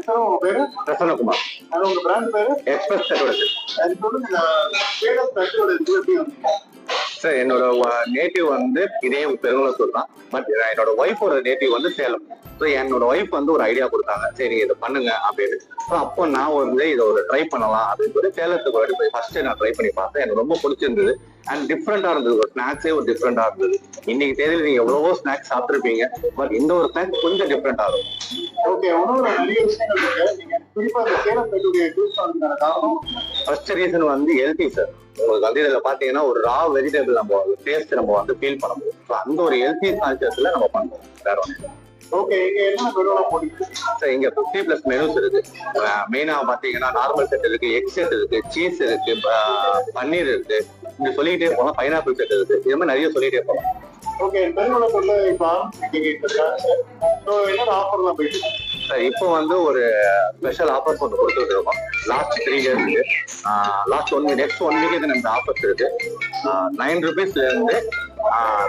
Sir உங்க பேரு? பிரசன்னகுமார். அது உங்க பிராண்ட் பேரு? எக்ஸ்பிரஸ் தட்டோட. அது சொல்லுங்க, இந்த சேலம் தட்டோட இது எப்படி வந்தீங்க? சார் என்னோட நேட்டிவ் வந்து இதே பெருங்குளத்தூர் தான். பட் என்னோட ஒய்ஃபோட நேட்டிவ் வந்து சேலம். ஸோ என்னோட ஒய்ஃப் வந்து ஒரு ஐடியா கொடுத்தாங்க, சரி இதை பண்ணுங்க அப்படின்னு. ஸோ அப்போ நான் வந்து இதை ஒரு ட்ரை பண்ணலாம் அப்படின்னு சொல்லி சேலத்துக்கு வரட்டு போய் ஃபர்ஸ்ட் நான் ட்ரை பண்ணி பார்த்தேன். எனக்கு ரொம்ப பிடிச்சிருந்தது அண்ட் டிஃப்ரெண்டா இருந்தது. ஒரு ஸ்நாக்ஸே ஒரு டிஃப்ரெண்டா இருந்தது. இன்னைக்கு தேதியில் நீங்க எவ்வளவோ ஸ்நாக்ஸ் சாப்பிட்டுருப்பீங்க, பட் இந்த ஒரு ஸ்நாக்ஸ் கொஞ்சம் டிஃப்ரெண்டா இருக்கும். ஓகே, உணவுல நிறைய விஷயங்கள் இருக்கு. நீங்க குறிப்பா இந்த சேலம் தட்டுடைய சூஸ் பண்ணதுக்கான காரணம்? ஃபர்ஸ்ட் ரீசன் வந்து ஹெல்த்தி சார். உங்களுக்கு வந்து இதுல பாத்தீங்கன்னா ஒரு ரா வெஜிடபிள் நம்ம டேஸ்ட் நம்ம வந்து ஃபீல் பண்ண முடியும். ஸோ அந்த ஒரு ஹெல்த்தி கான்சியஸ்ல நம்ம பண்ணுவோம். வேற ஒன்று. ஓகே, இங்க என்ன மெனுலாம் போடுங்க சார்? இங்க 50+ மெனுஸ் இருக்கு. மெயினா பாத்தீங்கன்னா நார்மல் செட் இருக்கு, எக் செட் இருக்கு, சீஸ் இருக்கு, பன்னீர் இருக்கு, இப்படி சொல்லிக்கிட்டே போகலாம். பைனாப்பிள் செட் இருக்கு, இது மாதிரி நிறைய சொல்லிட்டே போகலாம். ஓகே, பெருங்குளத்தூர்ல இப்போ ஆரம்பிச்சிருக்கீங்க என்னோட ஆஃபர்லாம் போயிட்டு சார்? இப்போ வந்து ஒரு ஸ்பெஷல் ஆஃபர்ஸ் ஒன்று கொடுத்துட்டு இருக்கோம். லாஸ்ட் 3 டேஸ்க்கு நெக்ஸ்ட் 1 வீக் நம்ம ஆஃபர்ஸ் இருக்கு. 9 rupeesல இருந்து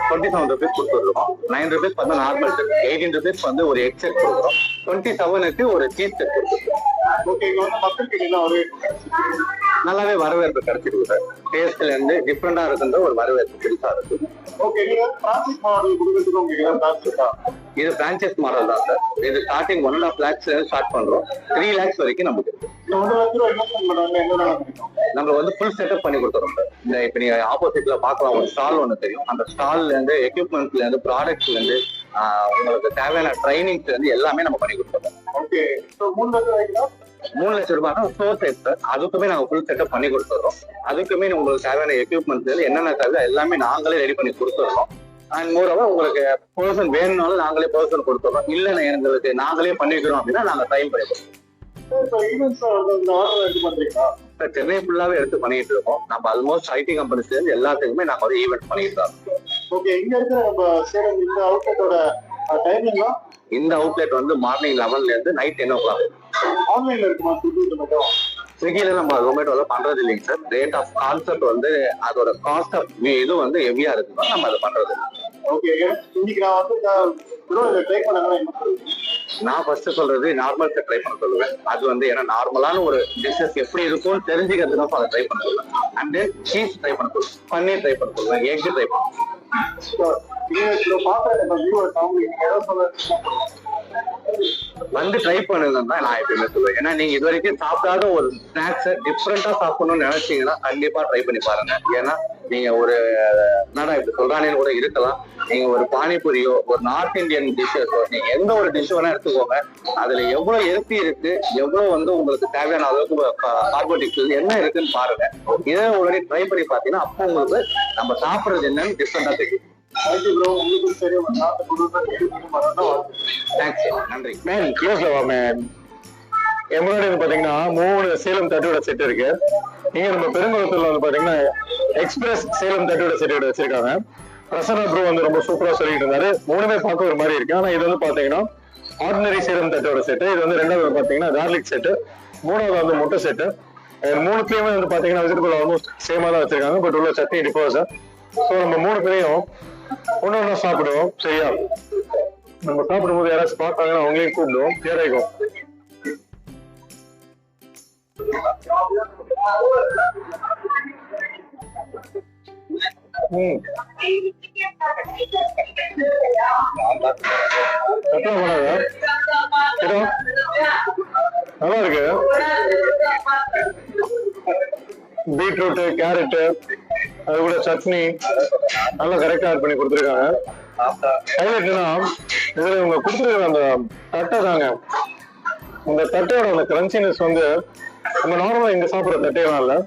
27 rupees கொடுத்துருக்கோம். 9 rupees வந்து நார்மல் செட், 18 rupees வந்து ஒரு எக் செட் கொடுக்குறோம், 27க்கு ஒரு சீஸ் செட் கொடுத்துருக்கோம். ஓகே, இங்க வந்து மக்கள் கிட்ட ஒரு நல்லாவே வரவேற்பு கிடைச்சிருக்கு சார். டேஸ்ட்ல இருந்து டிஃப்ரெண்டா இருக்குன்ற ஒரு வரவேற்பு பெருசா இருக்கு. ஓகே, நீங்க பிரான்சைஸ் மாடல் கொடுக்கிறதுக்கு உங்களுக்கு ஏதாவது இருக்கா? இது பிரான்சைஸ் மாடல் தான் சார். இது ஸ்டார்டிங் 1.5 lakhs ஸ்டார்ட் பண்றோம். 3 lakhs வரைக்கும் நமக்கு. இந்த 1 லட்ச ரூபாய் இன்வெஸ்ட்மெண்ட் பண்ணாங்க என்ன நம்ம வந்து ஃபுல் செட்டப் பண்ணி கொடுத்துறோம் சார். இந்த இப்ப நீங்க ஆப்போசிட்ல பாக்கலாம், ஒரு ஸ்டால் ஒன்று தெரியும். அந்த ஸ்டால்ல இருந்து எக்யூப்மெண்ட்ஸ்ல இருந்து ப்ராடக்ட்ஸ்ல இருந்து உங்களுக்கு தேவையான ட்ரைனிங்ஸ்ல இருந்து எல்லாமே நம்ம பண்ணி கொடுத்துறோம். ஓகே, 3 லட்ச ரூபாய்க்கு 3 லட்சம் ரூபாய்னா ஸ்டோர் சைட் சார். அதுக்குமே நாங்க ஃபுல் செட்டப் பண்ணி கொடுத்துறோம். அதுக்குமே உங்களுக்கு தேவையான எக்யூப்மெண்ட்ஸ் என்னென்ன தேவை எல்லாமே நாங்களே ரெடி பண்ணி கொடுத்துறோம். அண்ட் மோரோவர் உங்களுக்கு பர்சன் வேணும்னாலும் நாங்களே பர்சன் கொடுத்துறோம். இல்ல எங்களுக்கு நாங்களே பண்ணிக்கிறோம் அப்படின்னா நாங்க டைம் பண்ணி கொடுத்துறோம். சார் சென்னை ஃபுல்லாவே எடுத்து பண்ணிட்டு இருக்கோம். நம்ம ஆல்மோஸ்ட் ஐடி கம்பெனிஸ்ல இருந்து எல்லாத்துக்குமே நாங்க ஒரு ஈவெண்ட் பண்ணிட்டு இருக்கோம். ஓகே, இங்க இருக்கிற நம்ம சேலம் இந்த அவுட்லெட்டோட டைமிங்னா? இந்த அவுட்லெட் வந்து மார்னிங் 11ல இருந்து நைட் 10 o'clock. ஆன்லைன்ல இருக்குமா? ஸ்விக்கில நம்ம ஜொமேட்டோல பண்றது இல்லைங்க சார். ரேட் ஆஃப் கான்செப்ட் வந்து அதோட காஸ்ட் ஆஃப் இது வந்து ஹெவியா இருக்குன்னா நம்ம அதை பண்றது. ஓகே, இன்னைக்கு நான் வந்து ட்ரை பண்ணாங்க. நான் ஃபர்ஸ்ட் சொல்றது நார்மல் செட் ட்ரை பண்ண சொல்லுவேன். அது வந்து ஏன்னா நார்மலான ஒரு டிஷஸ் எப்படி இருக்கும்னு தெரிஞ்சுக்கிறதுக்கு தான் அதை ட்ரை பண்ண சொல்லுவேன். அண்ட் தென் சீஸ் ட்ரை பண்ண சொல்லுவேன், பன்னீர் ட்ரை பண்ண சொல்லுவேன், எக் ட்ரை பண்ண வந்து ட்ரை பண்ணுங்கன்னு தான் நான் எப்பயுமே சொல்லுவேன். ஏன்னா நீங்க இது வரைக்கும் சாப்பிடாத ஒரு ஸ்நாக்ஸ் டிஃப்ரெண்டா சாப்பிடணும்னு நினைச்சீங்கன்னா கண்டிப்பா ட்ரை பண்ணி பாருங்க. ஏன்னா நீங்க ஒரு என்னடா இப்படி சொல்றானேன்னு கூட இருக்கலாம். நீங்க ஒரு பானிபூரியோ ஒரு நார்த் இந்தியன் டிஷ்ஷஸோ நீங்க எந்த ஒரு டிஷ் வேணா எடுத்துக்கோங்க. அதுல எவ்வளவு ஹெல்த்தி இருக்கு, எவ்வளவு வந்து உங்களுக்கு தேவையான அளவுக்கு கார்போஹைட்ரேட்ஸ் என்ன இருக்குன்னு பாருங்க. இதை ஒரு ட்ரை பண்ணி பாத்தீங்கன்னா அப்போ உங்களுக்கு நம்ம சாப்பிடுறது என்னன்னு டிஃப்ரெண்டா தெரியும். நன்றி மேம். எம்ப்ராய்டரி பாத்தீங்கன்னா 3 சேலம் தட்டோட செட் இருக்கு. இங்க நம்ம பெருங்குளத்தூர்ல வந்து பாத்தீங்கன்னா எக்ஸ்பிரஸ் சேலம் தட்டோட செட் வச்சிருக்காங்க. பிரசன்னா ப்ரோ வந்து ரொம்ப சூப்பரா சொல்லிட்டு இருந்தாரு. 3மே பார்க்க ஒரு மாதிரி இருக்கு. ஆனா இது வந்து பாத்தீங்கன்னா ஆர்டினரி சேலம் தட்டோட செட்டு. இது வந்து 2வது பாத்தீங்கன்னா கார்லிக் செட்டு, 3வது வந்து முட்டை செட்டு. 3த்துலயுமே வந்து பாத்தீங்கன்னா வெஜிடபிள் ஆல்மோஸ்ட் சேமா தான் வச்சிருக்காங்க. பட் உள்ள சட்னி டிஃபர்ஸ். ஸோ நம்ம 3 பேரையும் ஒன்னொன்னா சாப்பிடுவோம். சரியா? நம்ம சாப்பிடும்போது யாராச்சும் பார்த்தாங்கன்னா அவங்களையும் கூப்பிடுவோம். பேராய்க்கும் நல்லா இருக்கு. பீட்ரூட், கேரட், அது கூட சட்னி நல்லா கரெக்டா ஆட் பண்ணி கொடுத்துருக்காங்க. ஹைலைட்னா இதுல இவங்க கொடுத்துருக்க அந்த தட்டை தாங்க. இந்த தட்டையோட அந்த கிரன்ச்சினஸ் வந்து நம்ம நார்மலா இங்க சாப்பிட்ற தட்டையெல்லாம் இல்லை.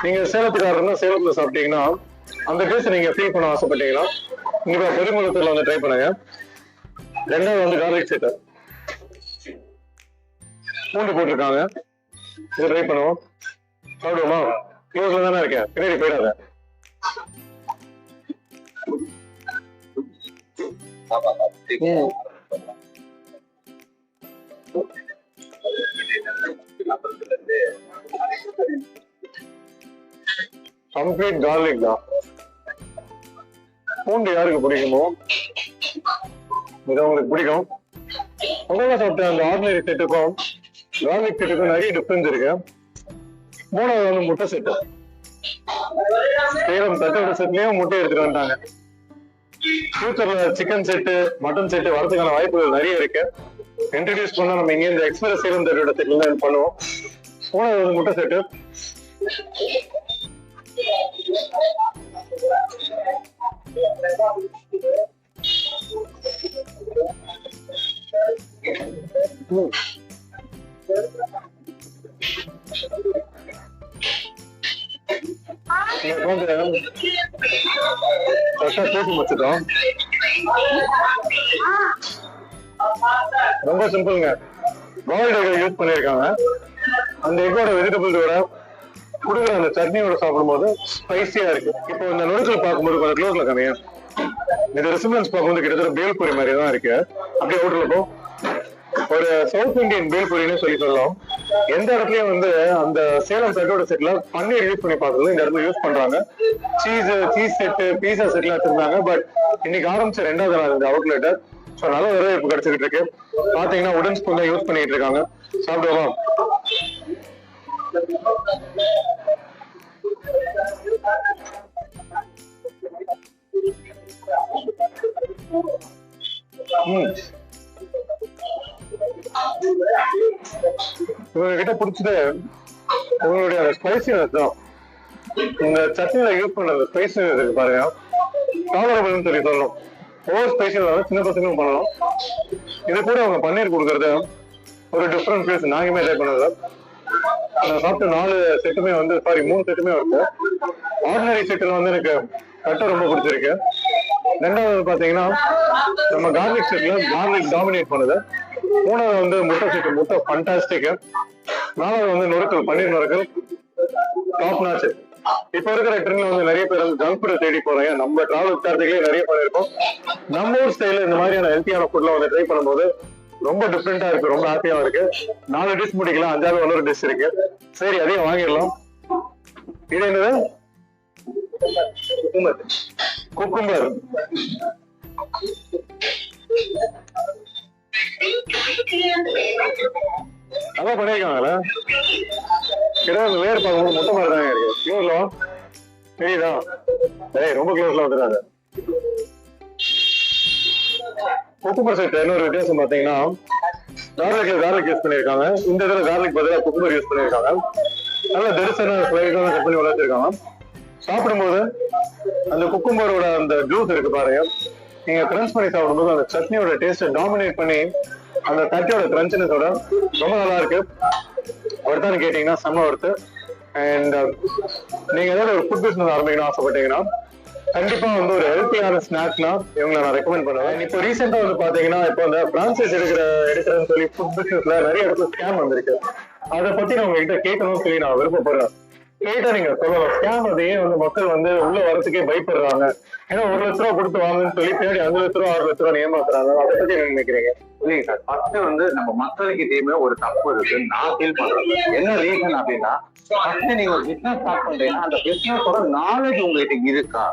நீங்க சேலத்துக்காரர்னா சேலத்துல சாப்பிட்டீங்கன்னா அந்த டேஸ்ட் நீங்க ஃபீல் பண்ண ஆசைப்பட்டீங்கன்னா இங்க பெருங்குளத்தூர்ல வந்து ட்ரை பண்ணுங்க. 2வது வந்து கார்லிக் செட்டு, பூண்டு போட்டிருக்காங்க. இதை ட்ரை பண்ணுவோம். சாப்பிடுவோமா? க்ளோஸ்ல தானே இருக்கேன், பின்னாடி போயிடாத. கம்ப்ளீட் கார்லிக் தான். பூண்டு யாருக்கு பிடிக்குமோ இது உங்களுக்கு பிடிக்கும். முதல்ல சாப்பிட்ட அந்த ஆர்டினரி செட்டுக்கும் கார்லிக் செட்டுக்கும் நிறைய டிஃபரன்ஸ் இருக்கு. மூணாவது வந்து முட்டை செட்டு. சேலம் தட்டோட செட்லயும் முட்டை எடுத்துட்டு வந்துட்டாங்க. ஃபியூச்சர்ல சிக்கன் செட்டு, மட்டன் செட்டு வரதுக்கான வாய்ப்புகள் நிறைய இருக்கு. இன்ட்ரடியூஸ் பண்ணா நம்ம இங்க இந்த எக்ஸ்பிரஸ் சேலம் தட்டோட செட்ல பண்ணுவோம். மூணாவது வந்து முட்டை செட்டு. ரொம்ப சிம்பிள்ங்க. பாயில்ட் எக் யூஸ் பண்ணிருக்காங்க. அந்த எக்கோட வெஜிடபிள்ஸோட குடுக்குற அந்த சட்னியோட சாப்பிடும்போது ஸ்பைசியா இருக்கு. இப்போ இந்த நுணுக்கல் பார்க்கும்போது கொஞ்சம் க்ளோஸ்ல கம்மியா இந்த ரெசிபியன்ஸ் பார்க்கும்போது கிட்டத்தட்ட பேல்பூரி மாதிரி தான் இருக்கு. அப்படியே ஹோட்டலுக்கு ஒரு சவுத் இந்தியன் பேல்பூரின்னு சொல்லலாம். எந்த இடத்துலயும் வந்து அந்த சேலம் தட்டோட செட்ல பன்னீர் யூஸ் பண்ணி பார்க்கறது இந்த இடத்துல யூஸ் பண்றாங்க. சீஸ் செட்டு, பீஸா செட்லாம் வச்சிருந்தாங்க. பட் இன்னைக்கு ஆரம்பிச்ச 2வது நாள் இந்த அவுட்லெட். ஸோ நல்ல வரவேற்பு கிடைச்சிட்டு இருக்கு. பாத்தீங்கன்னா உடன் ஸ்பூன் தான் யூஸ் பண்ணிட்டு இருக்காங்க. சாப்பிடுவோம். உங்ககிட்ட பிடிச்சது உங்களுடைய ஸ்பைசினஸ் தான். இந்த சட்னியில யூஸ் பண்ற ஸ்பைசினஸ் இருக்கு பாருங்க, டாலரபிள்னு சொல்லி சொல்லணும். ஓவர் ஸ்பைசியில் சின்ன பசங்களும் பண்ணலாம். இது கூட அவங்க பன்னீர் கொடுக்கறது ஒரு டிஃப்ரெண்ட் ஃபீல்ஸ். நாங்களுமே ட்ரை பண்ணதில்ல. நான் சாப்பிட்ட 4 செட்டுமே வந்து 3 செட்டுமே இருக்கு. ஆர்டினரி செட்டில் வந்து எனக்கு கட்டை ரொம்ப பிடிச்சிருக்கு. 2வது பாத்தீங்கன்னா நம்ம கார்லிக் செட்ல கார்லிக் டாமினேட் பண்ணுது. 3வது வந்து முட்டை செட்டு, முட்டை ஃபண்டாஸ்டிக். 4வது வந்து நுறுக்கல், பன்னீர் நுறுக்கல் டாப் நாச்சு. இப்ப இருக்கிற ட்ரெண்ட்ல வந்து நிறைய பேர் வந்து ஜங்க் ஃபுட்டை தேடி போறாங்க. நம்ம டிராவல் விசாரத்துக்குள்ளே நிறைய பண்ணிருக்கோம். நம்ம ஊர் ஸ்டைல இந்த மாதிரியான ஹெல்த்தியான ஃபுட்ல வந்து ட்ரை பண்ணும்போது ரொம்ப டிஃப்ரெண்டா இருக்கு, ரொம்ப ஹாப்பியா இருக்கு. 4 டிஷ் முடிக்கலாம், 5வது இன்னொரு டிஷ் இருக்கு. சரி, அதையும் வாங்கிடலாம். இது என்னது? குக்கும்பர். நல்லா பண்ணிருக்காங்களா? கிடையாது, வேறு பார்க்கும்போது மொட்டை மாதிரி தாங்க இருக்கு. இவ்வளோ தெரியுதா? ரொம்ப க்ளோஸ்ல வந்துடாது. குக்கும்பர் செட் இன்னொரு வித்தியாசம் பாத்தீங்கன்னா கார்லிக் யூஸ் பண்ணிருக்காங்க. இந்த இடத்துல கார்லிக் பதிலாக குக்கும்பர் யூஸ் பண்ணிருக்காங்க. நல்ல தரிசன ஃபிளேவரான கட் பண்ணி வளர்த்திருக்காங்க. சாப்பிடும்போது அந்த குக்கும்பரோட அந்த ஜூஸ் இருக்கு பாருங்க, நீங்க கிரன்ச் பண்ணி சாப்பிடும்போது அந்த சட்னியோட டேஸ்ட்டை டாமினேட் பண்ணி அந்த தட்டியோட கிரன்ச்சினஸோட ரொம்ப நல்லா இருக்கு. ஒருத்தான்னு கேட்டீங்கன்னா செம்ம ஒருத்து. அண்ட் நீங்க ஏதாவது ஒரு ஃபுட் பிசினஸ் ஆரம்பிக்கணும்னு ஆசைப்பட்டீங்கன்னா கண்டிப்பா வந்து ஒரு ஹெல்த்தியான ஸ்நாக்ஸ்னா இவங்களை நான் ரெக்கமெண்ட் பண்ணுவேன். இப்போ ரீசெண்டா வந்து பாத்தீங்கன்னா இப்போ இந்த பிரான்சைஸ் எடுக்கிறேன்னு சொல்லி ஃபுட் பிசினஸ்ல நிறைய இடத்துல ஸ்கேம் வந்திருக்கு. அதை பத்தி நான் உங்ககிட்ட கேட்கணும்னு சொல்லி நான் விருப்பப்படுறேன். கேட்டா நீங்க சொல்லலாம், ஸ்கேம் அதையே வந்து மக்கள் வந்து உள்ள வரதுக்கே பயப்படுறாங்க. ஏன்னா 1 லட்ச ரூபா கொடுத்து வாங்கன்னு சொல்லி பின்னாடி 5 லட்ச ரூபா 6 லட்ச ரூபா ஏமாத்துறாங்க. அதை பத்தி என்ன நினைக்கிறீங்க? இல்லைங்க சார், ஃபர்ஸ்ட் வந்து நம்ம மக்களுக்கு இதேமே ஒரு தப்பு இருக்கு நான் ஃபீல் பண்றேன். என்ன ரீசன் அப்படின்னா, ஃபர்ஸ்ட் நீங்க ஒரு பிசினஸ் ஸ்டார்ட் பண்றீங்கன்னா அந்த பிசினஸோட நாலேஜ் உங்ககிட்ட இருக்கா,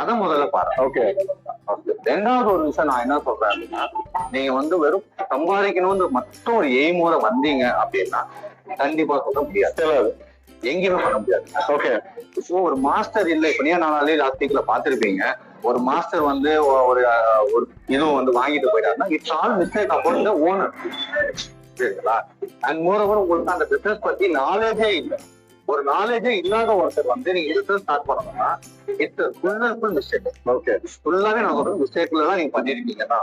அதை முதல்ல பாருங்க. ஓகே. 2வது ஒரு விஷயம் நான் என்ன சொல்றேன் அப்படின்னா, நீங்க வந்து வெறும் சம்பாதிக்கணும்னு மட்டும் ஒரு எய்மோட வந்தீங்க அப்படின்னா கண்டிப்பா சொல்ல முடியாது, எங்கேயுமே பண்ண முடியாது. ஓகே. ஸோ ஒரு மாஸ்டர் இல்லை. இப்ப நீங்க நாளே லாஸ்ட் வீக்ல பாத்துருப்பீங்க, ஒரு மாஸ்டர் வந்து ஒரு இதுவும் வந்து வாங்கிட்டு போயிட்டாருன்னா it's all mistake about the owner. சரிங்களா? அண்ட் மோரோவர் உங்களுக்கு அந்த பிசினஸ் பத்தி நாலேஜே இல்லை. ஒரு நாலேஜே இல்லாத ஒருத்தர் வந்து நீங்க பிசினஸ் ஸ்டார்ட் பண்ணணும்னா இட்ஸ் ஃபுல் மிஸ்டேக். ஓகே. ஃபுல்லாவே நான் சொல்றேன், மிஸ்டேக்ல தான் நீங்க பண்ணிருக்கீங்கன்னா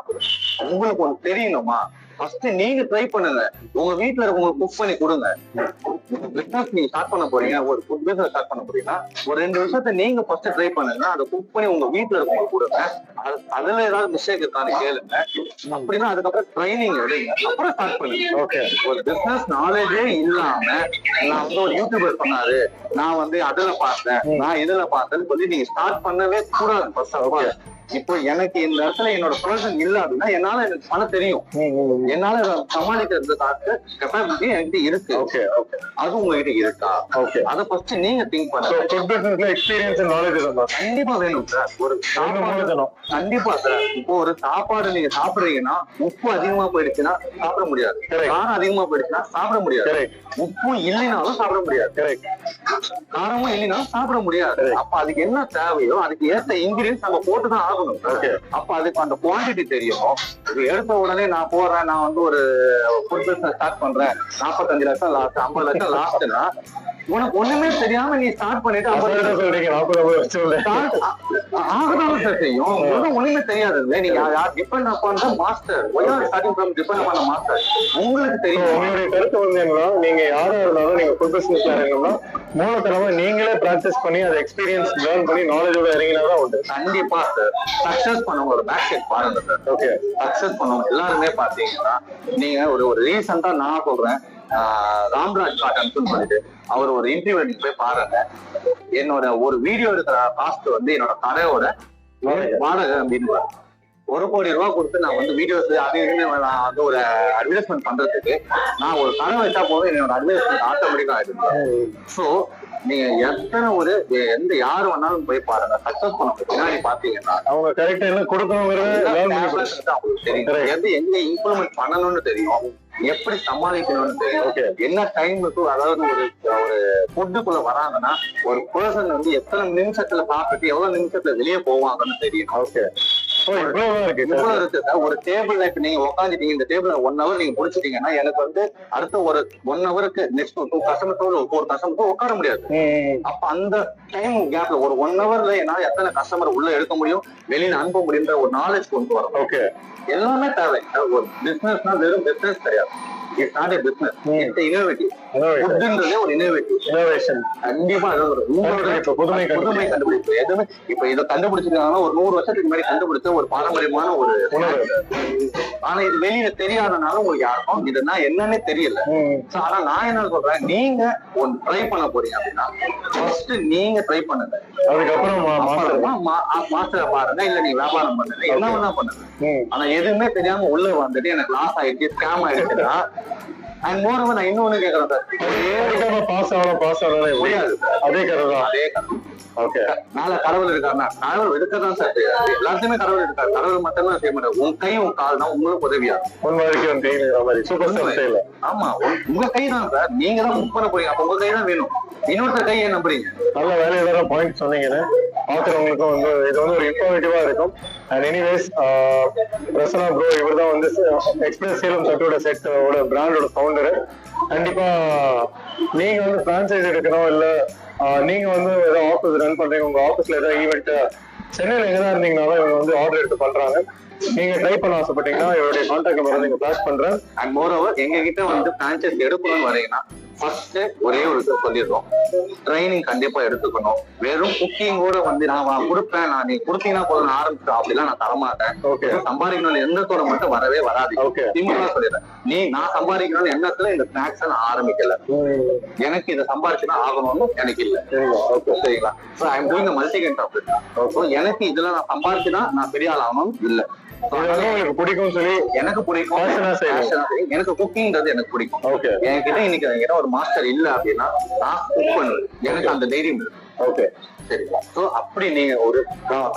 உங்களுக்கு ஒன்று தெரியணுமா, ஃபர்ஸ்ட் நீங்க ட்ரை பண்ணுங்க. உங்க வீட்டுல இருக்கவங்களுக்கு குக் பண்ணி கொடுங்க. பிசினஸ் நீங்க ஸ்டார்ட் பண்ண போறீங்க, ஒரு ஃபுட் பிசினஸ் ஸ்டார்ட் பண்ண போறீங்கன்னா ஒரு 2 விஷயத்த நீங்க ஃபர்ஸ்ட் ட்ரை பண்ணுங்க. அதை குக் பண்ணி உங்க வீட்டுல இருக்கவங்களுக்கு கொடுங்க. அதுல ஏதாவது மிஸ்டேக் இருக்கான்னு கேளுங்க. அப்படின்னா அதுக்கப்புறம் ட்ரைனிங் எடுங்க, அப்புறம் ஸ்டார்ட் பண்ணுங்க. ஓகே. ஒரு பிசினஸ் நாலேஜே இல்லாம நான் வந்து ஒரு யூடியூபர் பண்ணாரு, நான் வந்து அதுல பார்த்தேன், நான் இதுல பார்த்தேன்னு சொல்லி நீங்க ஸ்டார்ட் பண்ணவே கூடாது. ஃபர்ஸ்ட் இப்போ எனக்கு இந்த இடத்துல என்னோட பர்சன் இல்ல அப்படின்னா என்னால எனக்கு பண்ண தெரியும், என்னால சமாளிக்கிறது கெப்பாசிட்டி என்கிட்ட இருக்கு. ஓகே ஓகே, அது உங்ககிட்ட இருக்கா? ஓகே, அதை ஃபர்ஸ்ட் நீங்க திங்க் பண்ணுங்க. எக்ஸ்பீரியன்ஸ் நாலேஜ் கண்டிப்பா வேணும் சார். ஒரு கண்டிப்பா சார். இப்போ ஒரு சாப்பாடு நீங்க சாப்பிடுறீங்கன்னா உப்பு அதிகமா போயிடுச்சுன்னா சாப்பிட முடியாது, காரம் அதிகமா போயிடுச்சுன்னா சாப்பிட முடியாது, உப்பு இல்லைனாலும் சாப்பிட முடியாது, காரமும் இல்லைனாலும் சாப்பிட முடியாது. அப்ப அதுக்கு என்ன தேவையோ அதுக்கு ஏற்ற இன்கிரியன்ஸ் நம்ம போட்டுதான் ஆகணும். அப்ப அதுக்கு அந்த குவான்டிட்டி தெரியும். இது எடுத்த உடனே நான் போறேன், நான் வந்து ஒரு ஃபுட் பிசினஸ் ஸ்டார்ட் பண்றேன், 45 லட்சம் லாஸ்ட், 50 லட்சம் லாஸ்ட்னா உனக்கு ஒண்ணுமே தெரியாம நீ ஸ்டார்ட் பண்ணிட்டு 50 லட்சம் சொல்றீங்க, 40 லட்சம் ஆகதான் சார் செய்யும். ஒண்ணுமே தெரியாது. நீங்க யார் டிபெண்ட் அப்பான் தான் master. Starting from depend upon master. உங்களுக்கு தெரியும். உங்களுடைய கருத்து வந்து என்னன்னா, நீங்க யாரா இருந்தாலும் நீங்க ஃபுட் பிசினஸ்ல இறங்கணும்னா மூலத்தனமா நீங்களே பிராக்டிஸ் பண்ணி அதை எக்ஸ்பீரியன்ஸ் லேர்ன் பண்ணி நாலேஜோட இறங்கினாதான் உண்டு. கண்டிப்பா சார். சக்சஸ் பண்ணவங்களோட பேக் சைட் பாருங்க சார். ஓகே, சக்சஸ் பண்ணவங்க எல்லாருமே பாத்தீங்கன்னா நீங்க ஒரு ரீசெண்டா நான் சொல்றேன், ராம்ராஜ் காட்டன் சொல்லிட்டு அவர் ஒரு இன்டர்வியூ நீங்க போய் பாருங்க. என்னோட ஒரு வீடியோ எடுக்கிற காஸ்ட் வந்து என்னோட கடையோட வாடகை அப்படின்னு 1 கோடி ரூபாய் கொடுத்து நான் வந்து வீடியோஸ் அது நான் வந்து ஒரு அட்வர்டைஸ்மெண்ட் பண்றதுக்கு நான் ஒரு கடை வச்சா போதும் என்னோட அட்வர்டைஸ்மெண்ட் ஆட்டோமேட்டிக்கா ஆயிடுச்சு. ஸோ நீங்க எத்தனை ஒரு எந்த யாரு வேணாலும் போய் பாருங்க, சக்சஸ் பண்ண பின்னாடி பாத்தீங்கன்னா அவங்க கரெக்டா என்ன கொடுக்கணும் தெரியும், எது எங்க இம்ப்ளிமெண்ட் பண்ணணும்னு தெரியும், எப்படி சமாளிக்கணும்னு தெரியும், என்ன டைமுக்கு அதாவது ஒரு ஃபுட்டுக்குள்ள வராங்கன்னா ஒரு பர்சன் வந்து எத்தனை நிமிஷத்துல சாப்பிட்டு எவ்வளவு நிமிஷத்துல வெளியே போவாங்கன்னு தெரியும். ஓகே, இவ்வளவு இருக்கு சார். ஒரு டேபிள்ல இப்ப நீங்க உட்காந்துட்டீங்க, இந்த டேபிள் 1 hour நீங்க முடிச்சிட்டீங்கன்னா எனக்கு வந்து அடுத்த ஒரு 1 hourக்கு நெக்ஸ்ட் 2 கஸ்டமர்ஸோட 4 கஸ்டமர்ஸோ உட்கார முடியாது. அப்ப அந்த டைம் கேப்ல ஒரு 1 hourல என்னால எத்தனை கஸ்டமர் உள்ள எடுக்க முடியும், வெளியில அனுப்ப முடியுன்ற ஒரு நாலேஜ் கொண்டு வரும். ஓகே, எல்லாமே தேவை. ஒரு பிசினஸ்னா வெறும் பிசினஸ் கிடையாது. It's not a business. It's innovative. ஃபுட்ன்றதே ஒரு இன்னோவேஷன். கண்டிப்பா அது ஒரு புதுமை கண்டுபிடிப்பு. எதுவுமே இப்ப இதை கண்டுபிடிச்சிருக்காங்கன்னா ஒரு 100 வருஷத்துக்கு முன்னாடி கண்டுபிடிச்ச ஒரு பாரம்பரியமான ஒரு உணவு. ஆனா இது வெளியில தெரியாதனால உங்களுக்கு யாருக்கும் இதுனா என்னன்னே தெரியல. ஆனா நான் என்ன சொல்றேன், நீங்க ஒன்னு ட்ரை பண்ண போறீங்க அப்படின்னா ஃபர்ஸ்ட் நீங்க ட்ரை பண்ணுங்க, அதுக்கப்புறம் மாஸ்டரை பாருங்க, இல்ல நீங்க வியாபாரம் பண்ணுங்க, என்ன வேணா பண்ணுங்க. ஆனா எதுவுமே தெரியாம உள்ள வந்துட்டு எனக்கு லாஸ் ஆயிடுச்சு, ஸ்கேம் ஆயிடுச்சுன்னா அண்ட் மோரோவர் நான் இன்னொன்னு கேக்குறேன் சார், பாஸ் ஆகலாம் முடியாது. அதே கதை தான், அதே கதை. ஓகே, நாளை கடவுள் இருக்காருன்னா கடவுள் இருக்கதான் சார், எல்லாத்தையுமே கடவுள் இருக்காரு. கடவுள் மட்டும்தான் செய்ய மாட்டாரு. உன் கை உன் கால் தான் உங்களுக்கு உதவியா. ஆமா, உங்க கை தான் சார். நீங்க தான் புக் பண்ண போறீங்க, அப்ப உங்க கை தான் வேணும். இன்னொருத்தர் கையை நம்புறீங்க. நல்ல வேலையில பாயிண்ட் சொன்னீங்கன்னு பாக்குறவங்களுக்கும் வந்து இது வந்து ஒரு இன்ஃபர்மேட்டிவா இருக்கும். அண்ட் எனிவேஸ், பிரசன்னா ப்ரோ இவர் தான் வந்து எக்ஸ்பிரஸ் சேலம் தட்டோட செட்டோட பிராண்டோட ஃபவுண்டரு. கண்டிப்பா நீங்க வந்து பிரான்சைஸ் எடுக்கணும், இல்ல நீங்க வந்து ஏதோ ஆஃபீஸ் ரன் பண்றீங்க, உங்க ஆஃபீஸ்ல ஏதோ ஈவெண்ட் சென்னையில எங்கதான் இருந்தீங்கனாலும் இவங்க வந்து ஆர்டர் எடுத்து பண்றாங்க. நீங்க ட்ரை பண்ண ஆசைப்பட்டீங்கன்னா இவருடைய கான்டாக்ட் நம்பர் நீங்க பிளாஷ் பண்றேன். அண்ட் மோரோவர் எங்க கிட்ட வந்து பிரான்சைஸ் எடுக்கணும்னு வரீங்கன்னா ஃபர்ஸ்ட் ஒரே ஒரு விஷயம் சொல்லிடுறோம், ட்ரைனிங் கண்டிப்பா எடுத்துக்கணும். வெறும் குக்கிங்கோட வந்து நான் கொடுப்பேன், நான் நீ கொடுத்தீங்கன்னா போதும் ஆரம்பிச்சிடும் அப்படிலாம் நான் தரமாட்டேன். சம்பாதிக்கணும்னு எண்ணத்தோட மட்டும் வரவே வராது. சிம்பிளா சொல்லிடுறேன், நான் சம்பாதிக்கணும்னு எண்ணத்துல இந்த ஸ்நாக்ஸ் நான் ஆரம்பிக்கல. எனக்கு இதை சம்பாதிச்சுதான் ஆகணும்னு எனக்கு இல்ல. சரிங்களா? So I am doing multi content. எனக்கு இதுல நான் சம்பாதிச்சுதான் நான் பெரிய ஆள் ஆகணும் இல்ல. எனக்கு பிடிக்கும் சொல்லி எனக்கு பிடிக்கும், எனக்கு குக்கிங்கிறது எனக்கு பிடிக்கும். என்கிட்ட இன்னைக்கு ஒரு மாஸ்டர் இல்ல அப்படின்னா நான் குக் பண்ணுவேன், எனக்கு அந்த தைரியம் இருக்கு. ஓகே, சரிங்களா? சோ அப்படி நீங்க ஒரு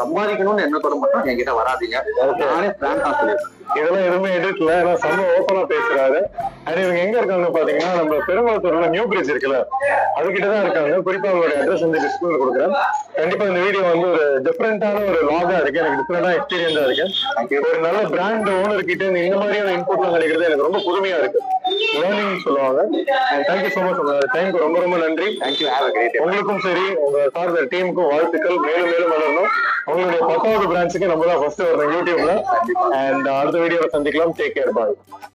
சம்பாதிக்கணும்னு எண்ணத்தோட மட்டும் என்கிட்ட வராதீங்க. நானே பிராங்கா சொல்லிடுறேன், இதெல்லாம் எதுவுமே எதிர்க்கல, ஏன்னா செம்ம ஓப்பனா பேசுறாரு. அண்ட் இவங்க எங்க இருக்காங்க பாத்தீங்கன்னா நம்ம பெருங்குளத்தூர்ல நியூ பிரிட்ஜ் இருக்குல்ல, அதுகிட்டதான் இருக்காங்க. குறிப்பா அவங்களுடைய அட்ரஸ் வந்து டிஸ்பிளேல கொடுக்குறேன். கண்டிப்பா இந்த வீடியோ வந்து ஒரு டிஃபரெண்டான ஒரு லாகா இருக்கு, எனக்கு டிஃபரெண்டா எக்ஸ்பீரியன்ஸா இருக்கு. ஒரு நல்ல பிராண்ட் ஓனர் கிட்ட இந்த மாதிரியான இன்புட்லாம் கிடைக்கிறது எனக்கு ரொம்ப புதுமையா இருக்கு. லேர்னிங் சொல்லுவாங்க. Thank you so much. உங்க டைமுக்கு ரொம்ப ரொம்ப நன்றி. தேங்க்யூ. உங்களுக்கும் சரி உங்க சார்ந்த டீமுக்கும் வாழ்த்துக்கள். மேலும் மேலும் வளரணும். உங்களுடைய 10வது பிரான்ச்சுக்கு நம்ம தான் ஃபர்ஸ்ட் வரணும் யூடியூப்ல. அண்ட் அடுத்த வீடியோல சந்திக்கலாம். டேக் கேர், பாய்.